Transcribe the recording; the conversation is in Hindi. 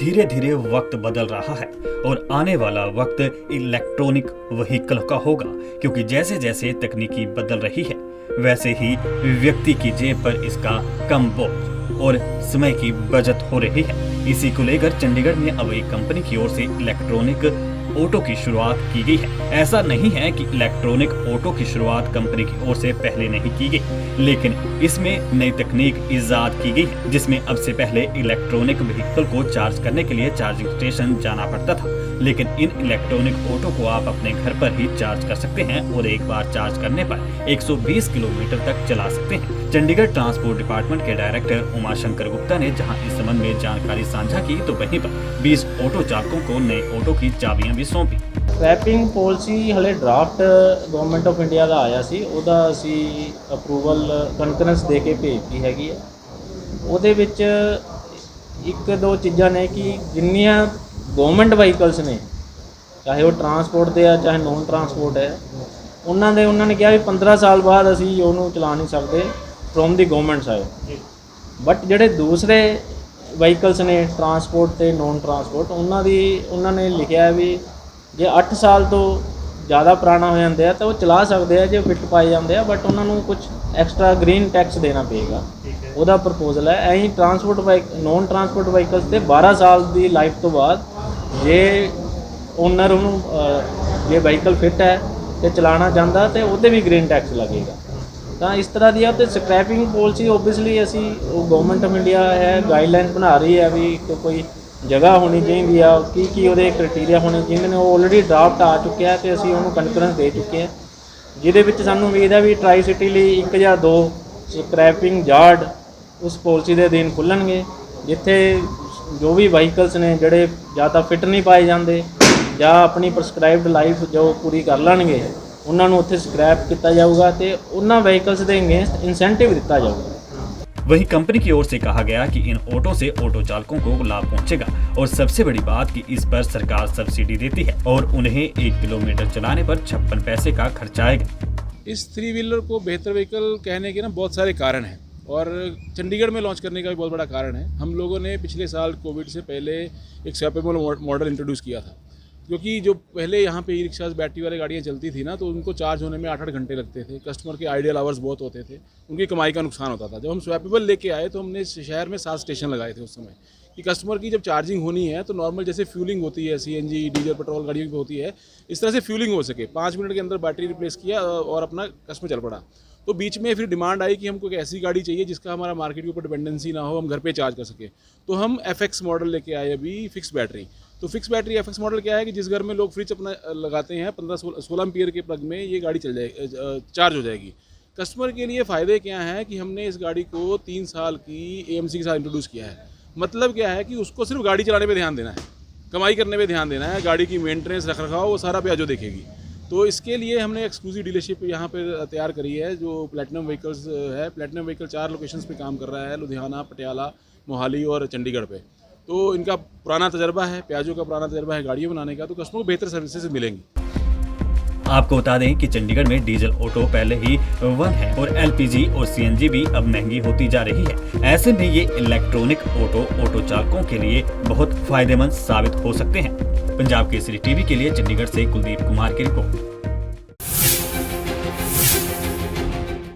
धीरे धीरे वक्त बदल रहा है और आने वाला वक्त इलेक्ट्रॉनिक व्हीकल का होगा, क्योंकि जैसे जैसे तकनीकी बदल रही है वैसे ही व्यक्ति की जेब पर इसका कम बोझ और समय की बचत हो रही है। इसी को लेकर चंडीगढ़ में अब एक कंपनी की ओर से इलेक्ट्रॉनिक ऑटो की शुरुआत की गई है। ऐसा नहीं है कि इलेक्ट्रॉनिक ऑटो की शुरुआत कंपनी की ओर से पहले नहीं की गई, लेकिन इसमें नई तकनीक इजाद की गई है, जिसमें अब से पहले इलेक्ट्रॉनिक व्हीकल को चार्ज करने के लिए चार्जिंग स्टेशन जाना पड़ता था, लेकिन इन इलेक्ट्रॉनिक ऑटो को आप अपने घर पर ही चार्ज कर सकते हैं और एक बार चार्ज करने पर 120 किलोमीटर तक चला सकते हैं। चंडीगढ़ ट्रांसपोर्ट डिपार्टमेंट के डायरेक्टर उमाशंकर गुप्ता ने जहां इस संबंध में जानकारी साझा की, तो वहीं पर 20 ऑटो चालकों को नए ऑटो की चाबियां भी सौंपी। ਸਕ੍ਰੈਪਿੰਗ ਪਾਲਿਸੀ ਹਲੇ ਡਰਾਫਟ ਗਵਰਨਮੈਂਟ ਆਫ ਇੰਡੀਆ ਦਾ ਆਇਆ ਸੀ, ਉਹਦਾ ਅਸੀਂ ਅਪਰੂਵਲ ਕੰਕਰੈਂਸ ਦੇ ਕੇ ਭੇਜਤੀ ਹੈਗੀ ਹੈ। ਉਹਦੇ ਵਿੱਚ ਇੱਕ ਦੋ ਚੀਜ਼ਾਂ ਨੇ ਕਿ ਜਿੰਨੀਆਂ ਗਵਰਨਮੈਂਟ ਵਹੀਕਲਸ ਨੇ, ਚਾਹੇ ਉਹ ਟਰਾਂਸਪੋਰਟ ਦੇ ਆ ਚਾਹੇ ਨੋਨ ਟਰਾਂਸਪੋਰਟ ਹੈ, ਉਹਨਾਂ ਨੇ ਕਿਹਾ ਵੀ 15 ਸਾਲ ਬਾਅਦ ਅਸੀਂ ਉਹਨੂੰ ਚਲਾ ਨਹੀਂ ਸਕਦੇ from the government side. But ਜਿਹੜੇ ਦੂਸਰੇ ਵਹੀਕਲਸ ਨੇ ਟਰਾਂਸਪੋਰਟ ਤੇ ਨੋਨ ਟਰਾਂਸਪੋਰਟ, ਉਹਨਾਂ ਨੇ ਲਿਖਿਆ ਵੀ ਜੇ 8 ਸਾਲ ਤੋਂ ਜ਼ਿਆਦਾ ਪੁਰਾਣਾ ਹੋ ਜਾਂਦੇ ਆ ਤਾਂ ਉਹ ਚਲਾ ਸਕਦੇ ਆ ਜੇ ਫਿੱਟ ਪਾਏ ਜਾਂਦੇ ਆ, ਬਟ ਉਹਨਾਂ ਨੂੰ ਕੁਝ ਐਕਸਟਰਾ ਗ੍ਰੀਨ ਟੈਕਸ ਦੇਣਾ ਪਏਗਾ। ਉਹਦਾ ਪ੍ਰਪੋਜ਼ਲ ਹੈ। ਐਂ ਨੋਨ ਟਰਾਂਸਪੋਰਟ ਵਹੀਕਲਸ ਤੇ 12 ਸਾਲ ਦੀ ਲਾਈਫ ਤੋਂ ਬਾਅਦ ਜੇ ਓਨਰ ਉਹਨੂੰ ਜੇ ਵਹੀਕਲ ਫਿੱਟ ਹੈ ਤੇ ਚਲਾਉਣਾ ਚਾਹੁੰਦਾ ਤੇ ਉਹਦੇ ਵੀ ਗ੍ਰੀਨ ਟੈਕਸ ਲੱਗੇਗਾ। ਤਾਂ ਇਸ ਤਰ੍ਹਾਂ ਦੀ ਆ। ਤੇ ਸਕ੍ਰੈਪਿੰਗ ਪਾਲਿਸੀ ਓਬਵੀਅਸਲੀ ਅਸੀਂ ਗਵਰਨਮੈਂਟ ਆਫ ਇੰਡੀਆ ਹੈ ਗਾਈਡਲਾਈਨ ਬਣਾ ਰਹੀ ਹੈ ਵੀ ਕੋਈ ਜਗ੍ਹਾ ਹੋਣੀ ਚਾਹੀਦੀ ਆ, ਕੀ ਉਹਦੇ ਕ੍ਰਾਈਟੀਰੀਆ ਹੋਣੇ ਚਾਹੀਦੇ ਨੇ। ਉਹ ਆਲਰੇਡੀ ਡਰਾਫਟ ਆ ਚੁੱਕਿਆ ਤੇ ਅਸੀਂ ਉਹਨੂੰ ਕਨਫਰੈਂਸ ਦੇ ਚੁੱਕੇ ਹਾਂ, ਜਿਹਦੇ ਵਿੱਚ ਸਾਨੂੰ ਉਮੀਦ ਹੈ ਵੀ ਟਰਾਈ ਸਿਟੀ ਲਈ 1 ਜਾਂ 2 ਸਕ੍ਰੈਪਿੰਗ ਯਾਰਡ ਉਸ ਪਾਲਿਸੀ ਦੇ ਅਧੀਨ ਖੁੱਲ੍ਹਣਗੇ, ਜਿੱਥੇ ਜੋ ਵੀ ਵਹੀਕਲਸ ਨੇ ਜਿਹੜੇ ਜਾਂ ਤਾਂ ਫਿੱਟ ਨਹੀਂ ਪਾਏ ਜਾਂਦੇ ਜਾਂ ਆਪਣੀ ਪ੍ਰਸਕ੍ਰਾਈਬਡ ਲਾਈਫ ਜੋ ਪੂਰੀ ਕਰ ਲੈਣਗੇ, ਉਹਨਾਂ ਨੂੰ ਉੱਥੇ ਸਕ੍ਰੈਪ ਕੀਤਾ ਜਾਊਗਾ ਤੇ ਉਹਨਾਂ ਵਹੀਕਲਸ ਦੇ ਅਗੇਂਸਟ ਇਨਸੈਂਟਿਵ ਦਿੱਤਾ ਜਾਊਗਾ। वहीं कंपनी की ओर से कहा गया कि इन ऑटो से ऑटो चालकों को लाभ पहुंचेगा और सबसे बड़ी बात कि इस पर सरकार सब्सिडी देती है और उन्हें 1 किलोमीटर चलाने पर 56 पैसे का खर्च आएगा। इस 3 व्हीलर को बेहतर व्हीकल कहने के बहुत सारे कारण हैं और चंडीगढ़ में लॉन्च करने का भी बहुत बड़ा कारण है। हम लोगों ने पिछले साल कोविड से पहले एक स्वैपेबल मॉडल इंट्रोड्यूस किया था, क्योंकि जो पहले यहाँ पे ई रिक्शाज बैटरी वाली गाड़ियाँ चलती थी ना, तो उनको चार्ज होने में 8-8 घंटे लगते थे, कस्टमर के आइडियल आवर्स बहुत होते थे, उनकी कमाई का नुकसान होता था। जब हम स्वैपेबल लेके आए तो हमने शहर में 7 स्टेशन लगाए थे उस समय, कि कस्टमर की जब चार्जिंग होनी है तो नॉर्मल जैसे फ्यूलिंग होती है CNG डीजल पेट्रोल गाड़ियों की होती है, इस तरह से फ्यूलिंग हो सके। 5 मिनट के अंदर बैटरी रिप्लेस किया और अपना कस्टमर चल पड़ा। तो बीच में फिर डिमांड आई कि हमको एक ऐसी गाड़ी चाहिए जिसका हमारा मार्केट के ऊपर डिपेंडेंसी ना हो, हम घर पे चार्ज कर सके। तो हम FX मॉडल लेके आए अभी, फिक्स बैटरी। तो फिक्स बैटरी FX मॉडल क्या है कि जिस घर में लोग फ्रिज अपना लगाते हैं 15-16 एम्पीयर के प्लग में ये गाड़ी चल जाएगी, चार्ज हो जाएगी। कस्टमर के लिए फ़ायदे क्या हैं कि हमने इस गाड़ी को 3 साल की AMC के साथ इंट्रोड्यूस किया है। मतलब क्या है कि उसको सिर्फ गाड़ी चलाने पे ध्यान देना है, कमाई करने पे ध्यान देना है, गाड़ी की मेंटेनेंस रख रखाव वो सारा प्याजो देखेगी। तो इसके लिए हमने एक्सक्लूसिव डीलरशिप यहाँ पर तैयार करी है, जो प्लेटिनम व्हीकल्स है। प्लेटिनम व्हीकल 4 लोकेशंस पे काम कर रहा है, लुधियाना, पटियाला, मोहाली और चंडीगढ़ पे। तो इनका पुराना तजर्बा है, प्याजो का पुराना तजर्बा है गाड़ियाँ बनाने का, तो कस्टमर को बेहतर सर्विसेज मिलेंगी। आपको बता दें कि चंडीगढ़ में डीजल ऑटो पहले ही 1 है और LPG और CNG भी अब महंगी होती जा रही है। ऐसे में ये इलेक्ट्रॉनिक ऑटो चालकों के लिए बहुत फायदेमंद साबित हो सकते हैं। पंजाब केसरी टीवी के लिए चंडीगढ़ से कुलदीप कुमार की रिपोर्ट।